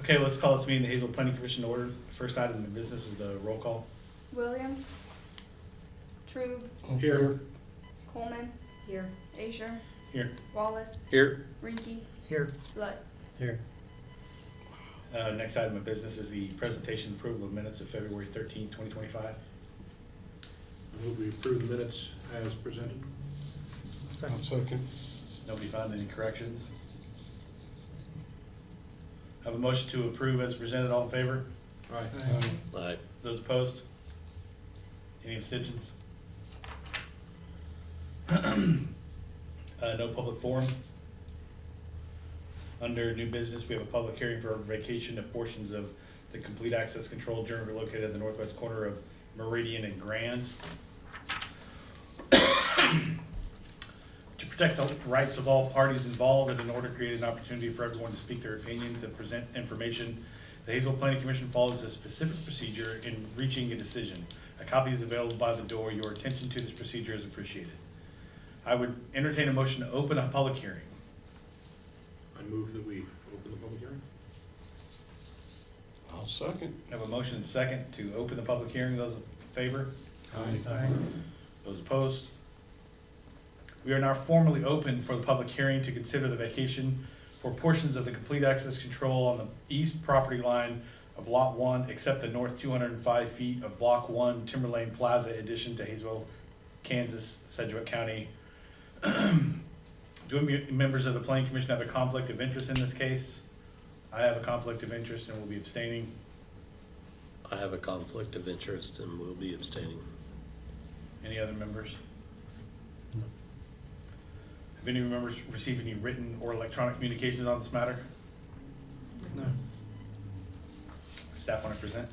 Okay, let's call this meeting the Haysville Planning Commission to order. First item of business is the roll call. Williams, True, Here. Coleman, Here. Asher, Here. Wallace, Here. Rinky, Here. Blood. Here. Next item of business is the presentation and approval of minutes of February 13th, 2025. I move we approve the minutes as presented. Second. Nobody found any corrections? Have a motion to approve as presented. All in favor? Aye. Aye. Those opposed? Any abstentions? No public forum. Under new business, we have a public hearing for a vacation of portions of the complete access control journey located at the northwest corner of Meridian and Grand. To protect the rights of all parties involved and in order to create an opportunity for everyone to speak their opinions and present information, the Haysville Planning Commission follows a specific procedure in reaching a decision. A copy is available by the door. Your attention to this procedure is appreciated. I would entertain a motion to open a public hearing. I move that we open the public hearing. I'll second. I have a motion and second to open the public hearing. Those in favor? Aye. Those opposed? We are now formally open for the public hearing to consider the vacation for portions of the complete access control on the east property line of Lot 1, except the north 205 feet of Block 1 Timberlane Plaza addition to Haysville, Kansas, Sedgwick County. Do any members of the Planning Commission have a conflict of interest in this case? I have a conflict of interest and will be abstaining. I have a conflict of interest and will be abstaining. Any other members? Have any members received any written or electronic communications on this matter? No. Staff want to present?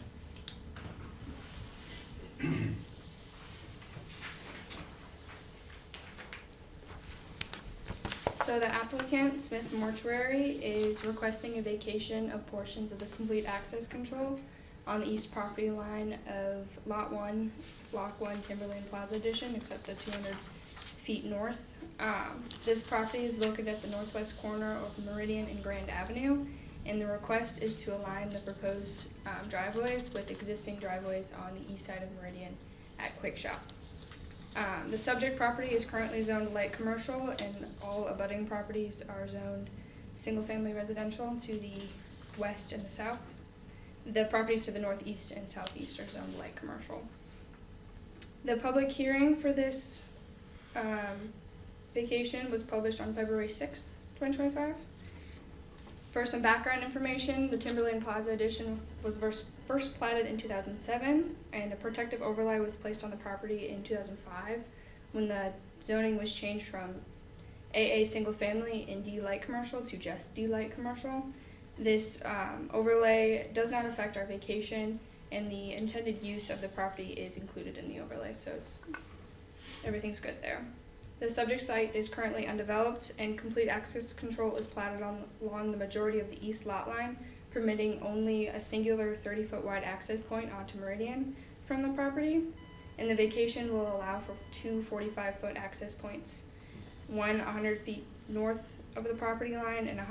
So the applicant, Smith Mortuary, is requesting a vacation of portions of the complete access control on the east property line of Lot 1, Block 1 Timberlane Plaza addition, except the 200 feet north. This property is located at the northwest corner of Meridian and Grand Avenue, and the request is to align the proposed driveways with existing driveways on the east side of Meridian at Quick Shop. The subject property is currently zoned light commercial, and all abutting properties are zoned single-family residential to the west and the south. The properties to the northeast and southeast are zoned light commercial. The public hearing for this vacation was published on February 6th, 2025. For some background information, the Timberlane Plaza addition was first platted in 2007, and a protective overlay was placed on the property in 2005 when the zoning was changed from AA single family and D light commercial to just D light commercial. This overlay does not affect our vacation, and the intended use of the property is included in the overlay, so everything's good there. The subject site is currently undeveloped, and complete access control is platted along the majority of the east lot line, permitting only a singular 30-foot wide access point onto Meridian from the property. And the vacation will allow for two 45-foot access points, one 100 feet north of the property line and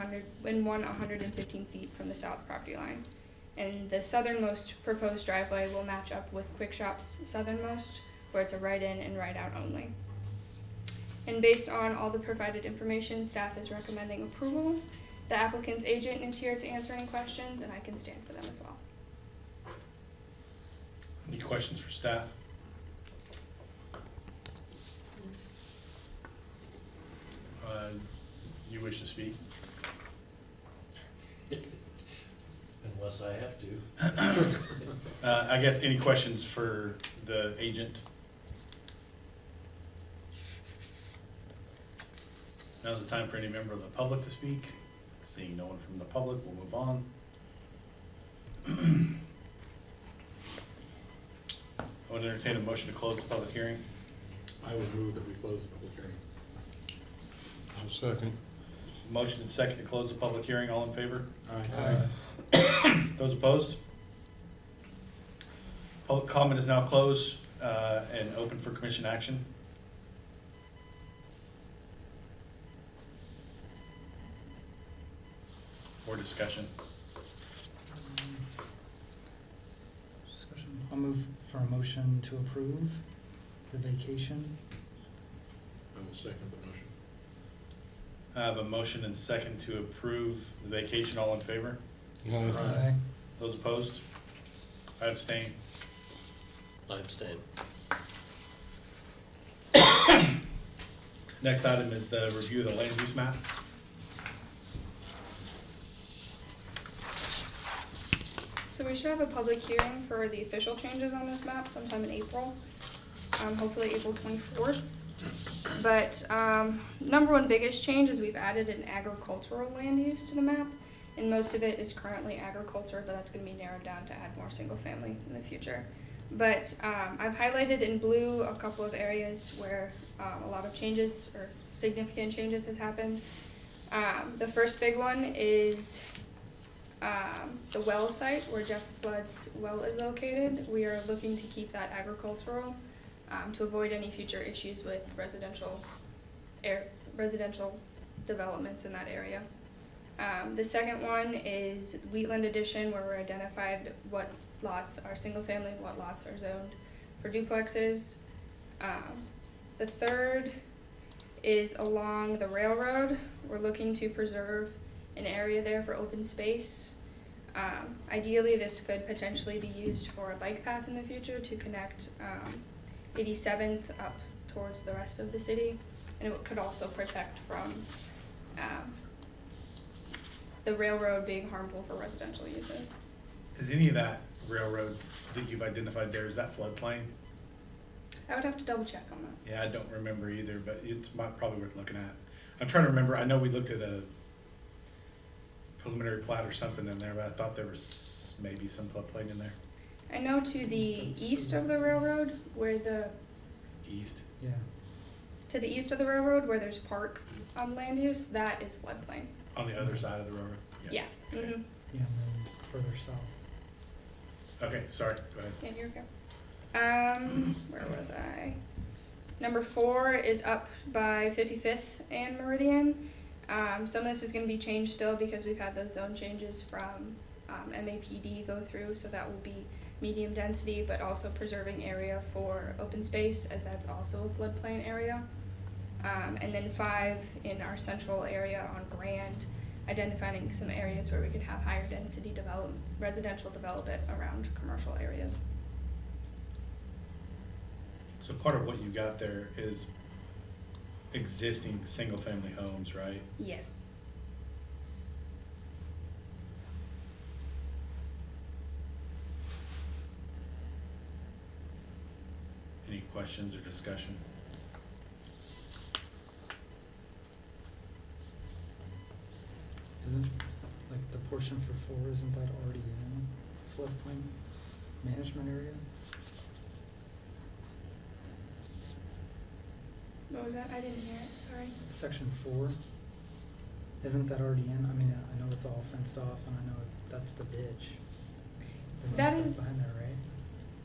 one 115 feet from the south property line. And the southernmost proposed driveway will match up with Quick Shop's southernmost, where it's a right-in and right-out only. And based on all the provided information, staff is recommending approval. The applicant's agent is here to answer any questions, and I can stand for them as well. Any questions for staff? You wish to speak? Unless I have to. I guess any questions for the agent? Now's the time for any member of the public to speak. Seeing no one from the public, we'll move on. I would entertain a motion to close the public hearing. I would move that we close the public hearing. I'll second. Motion and second to close the public hearing. All in favor? Aye. Those opposed? Public comment is now closed and open for commission action. Or discussion. I'll move for a motion to approve the vacation. I will second the motion. I have a motion and second to approve the vacation. All in favor? Aye. Those opposed? I abstain. I abstain. Next item is the review of the land use map. So we should have a public hearing for the official changes on this map sometime in April, hopefully April 24th. But number one biggest change is we've added an agricultural land use to the map, and most of it is currently agriculture, but that's going to be narrowed down to add more single family in the future. But I've highlighted in blue a couple of areas where a lot of changes or significant changes has happened. The first big one is the well site where Jeff Blood's well is located. We are looking to keep that agricultural to avoid any future issues with residential developments in that area. The second one is Wheatland Addition, where we're identified what lots are single family and what lots are zoned for duplexes. The third is along the railroad. We're looking to preserve an area there for open space. Ideally, this could potentially be used for a bike path in the future to connect 87th up towards the rest of the city, and it could also protect from the railroad being harmful for residential uses. Is any of that railroad that you've identified there, is that floodplain? I would have to double check on that. Yeah, I don't remember either, but it's probably worth looking at. I'm trying to remember, I know we looked at a preliminary plat or something in there, but I thought there was maybe some floodplain in there. I know to the east of the railroad, where East. Yeah. to the east of the railroad, where there's park land use, that is floodplain. On the other side of the railroad? Yeah. Okay. Mhm. Yeah, and then further south. Okay, sorry, go ahead. Yeah, here we go. Where was I? Number 4 is up by 55th and Meridian. Some of this is going to be changed still because we've had those zone changes from MAPD go through, so that will be medium density, but also preserving area for open space, as that's also a floodplain area. And then 5 in our central area on Grand, identifying some areas where we could have higher density residential development around commercial areas. So part of what you got there is existing single-family homes, right? Yes. Any questions or discussion? Isn't, like, the portion for 4, isn't that already in floodplain management area? What was that? I didn't hear it, sorry. Section 4, isn't that already in? I mean, I know it's all fenced off, and I know that's the ditch. That That's is- behind there, right?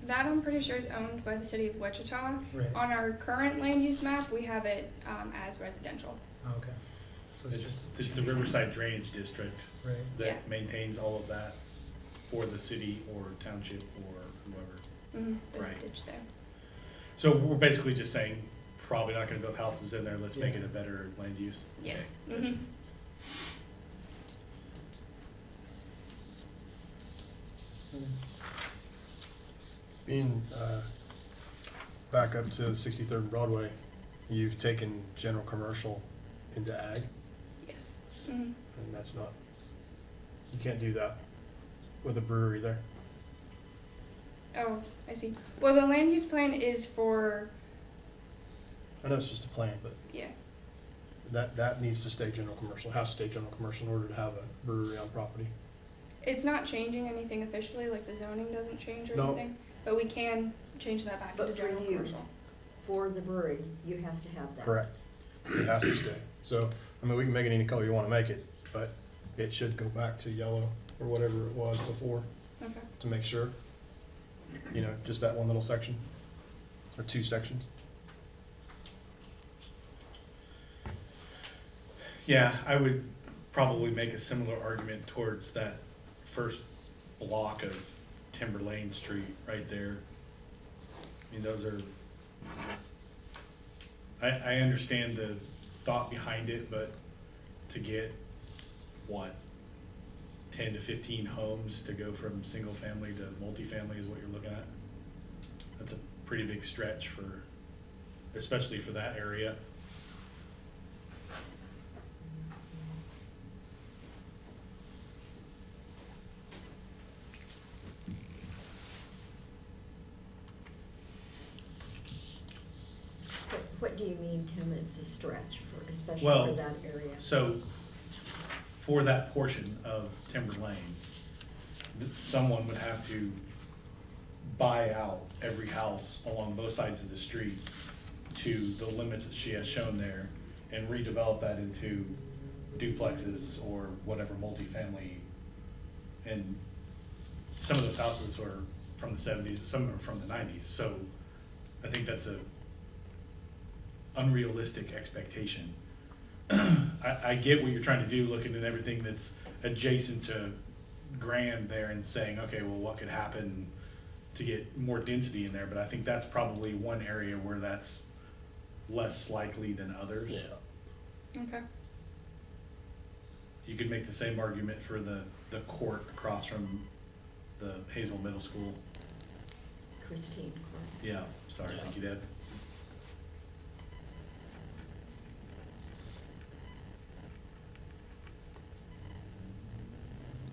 That I'm pretty sure is owned by the city of Wichita. Right. On our current land use map, we have it as residential. Oh, okay. So it's It's just. the Riverside Drainage District Right. Yeah. that maintains all of that for the city or township or whoever. There's Right. a ditch there. So we're basically just saying, probably not gonna build houses in there, let's make Yeah. it a better land use? Yes. Okay, gotcha. Mhm. Okay. Being back up to 63rd and Broadway, you've taken general commercial into ag, Yes. Mhm. and that's not, you can't do that with a brewery there. Oh, I see. Well, the land use plan is for, I know it's just a plan, but yeah. that needs to stay general commercial, has to stay general commercial in order to have a brewery on property. It's not changing anything officially, like the zoning doesn't change or No. anything, but we can change that back But into for general you, commercial. for the brewery, you have to have that. Correct. It has to stay. So, I mean, we can make it any color you wanna make it, but it should go back to yellow or whatever it was before Okay. to make sure. You know, just that one little section, or 2 sections. Yeah, I would probably make a similar argument towards that first block of Timber Lane Street right there. I mean, those are, I understand the thought behind it, but to get, what, 10 to 15 homes to go from single family to multifamily is what you're looking at? That's a pretty big stretch for, especially for that area. What do you mean, Tim, it's a stretch for, especially Well, for that area? So, for that portion of Timber Lane, someone would have to buy out every house along both sides of the street to the limits that she has shown there and redevelop that into duplexes or whatever multifamily. And some of those houses are from the 70s, but some are from the 90s. So I think that's a unrealistic expectation. I get what you're trying to do, looking at everything that's adjacent to Grand there and saying, okay, well, what could happen to get more density in there? But I think that's probably one area where that's less likely than others. Yeah. Okay. You could make the same argument for the court across from the Haysville Middle School. Christine Court. Yeah, sorry, Yeah. thank you, Deb.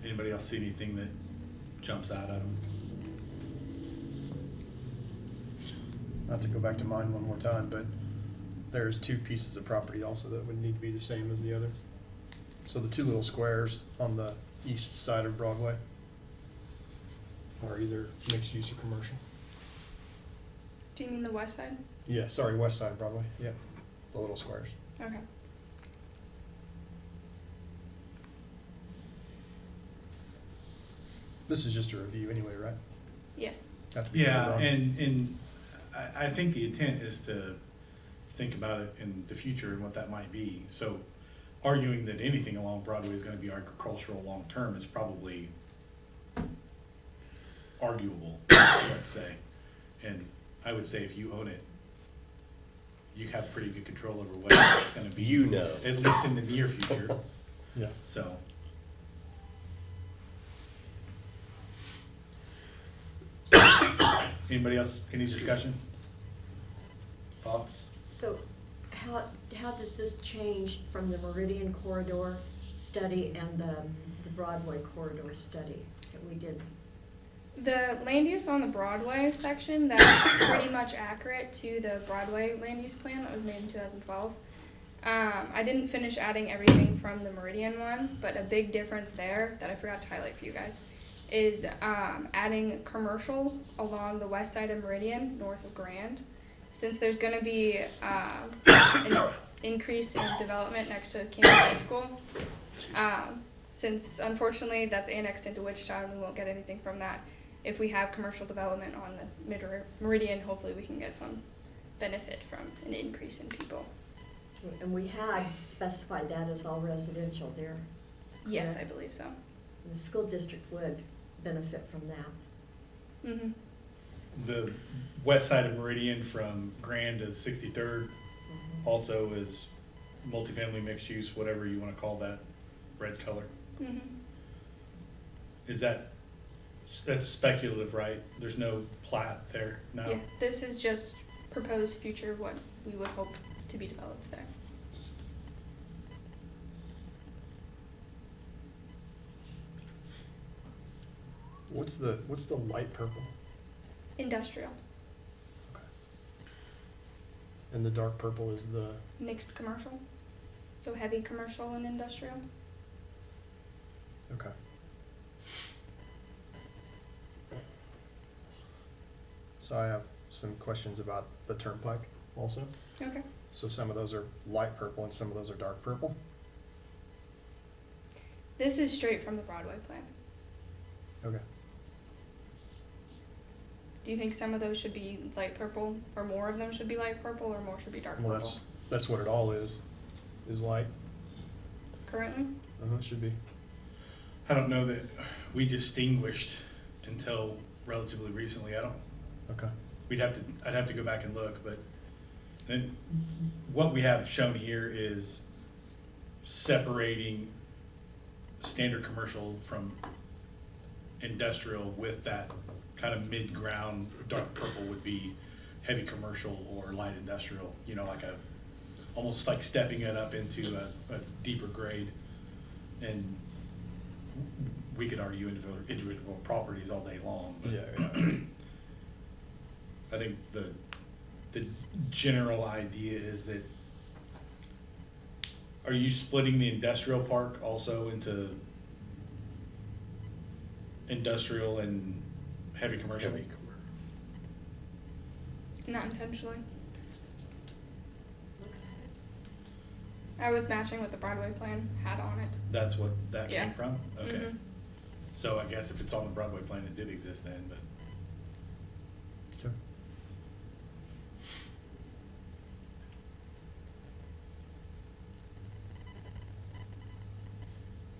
Anybody else see anything that jumps out at them? Not to go back to mine one more time, but there's two pieces of property also that would need to be the same as the other. So the two little squares on the east side of Broadway are either mixed use or commercial. Do you mean the west side? Yeah, sorry, west side of Broadway, yeah, the little squares. Okay. This is just a review anyway, right? Yes. Have to be Yeah, wrong. and I think the intent is to think about it in the future and what that might be. So arguing that anything along Broadway is gonna be agricultural long-term is probably arguable, let's say. And I would say if you own it, you have pretty good control over what it's gonna be. You know. At least in the near future, Yeah. so. Anybody else, any discussion? Thoughts? So how does this change from the Meridian Corridor study and the Broadway Corridor study that we did? The land use on the Broadway section, that's pretty much accurate to the Broadway land use plan that was made in 2012. I didn't finish adding everything from the Meridian one, but a big difference there that I forgot to highlight for you guys is adding commercial along the west side of Meridian, north of Grand. Since there's going to be an increase in development next to Kansas High School, since unfortunately that's annexed into Wichita and we won't get anything from that. If we have commercial development on the Meridian, hopefully we can get some benefit from an increase in people. And we had specified that as all residential there. Yes, I Correct. believe so. The school district would benefit from that. Mm-hmm. The west side of Meridian from Grand to 63rd also is multifamily mixed use, whatever you want to call that red color. Mm-hmm. Is that's speculative, right? There's no plat there, no? Yeah, this is just proposed future what we would hope to be developed there. What's the light purple Industrial, and the dark purple is the, mixed commercial, so heavy commercial and industrial. okay. So I have some questions about the turnpike also. Okay. So some of those are light purple and some of those are dark purple. This is straight from the Broadway plan. Okay. Do you think some of those should be light purple, or more of them should be light purple, or more should be dark Well, purple? that's what it all is light. Currently? Should be. I don't know that we distinguished until relatively recently. I don't, Okay. I'd have to go back and look, but then what we have shown here is separating standard commercial from industrial with that kind of mid-ground. Dark purple would be heavy commercial or light industrial, you know, like almost like stepping it up into a deeper grade. And we could argue individual properties all day long, but Yeah. I think the general idea is that, are you splitting the industrial park also into industrial and heavy commercial? Heavy Not intentionally. Looks I was matching what the Broadway plan had on it. That's what that Yeah. came from? Okay. Mhm. So I guess if it's on the Broadway plan, it did exist then, but. Okay.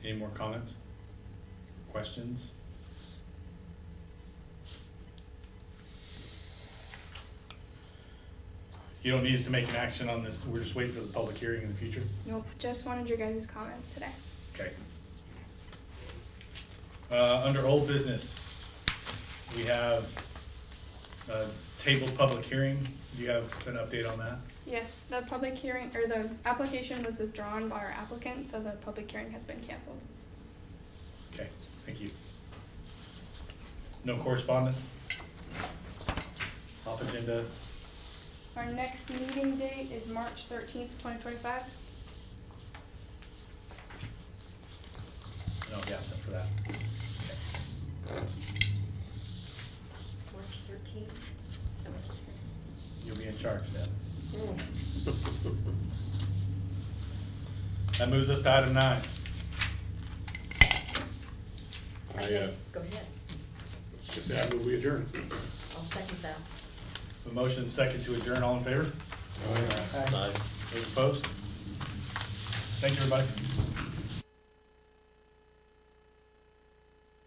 Any more comments? Questions? You don't need us to make an action on this, we're just waiting for the public hearing in the future? Nope, just wanted your guys' comments today. Okay. Under old business, we have tabled public hearing. Do you have an update on that? Yes, the public hearing, or the application was withdrawn by our applicant, so the public hearing has been canceled. Okay, thank you. No correspondence? Off agenda? Our next meeting date is March 13th, 2025. No, yeah, except for that. March 13th, so it's the You'll be in charge then. same. That moves us to item 9. Go ahead. Just add that we adjourn. I'll second that. A motion and second to adjourn, all in favor? Aye. Those opposed? Thank you, everybody.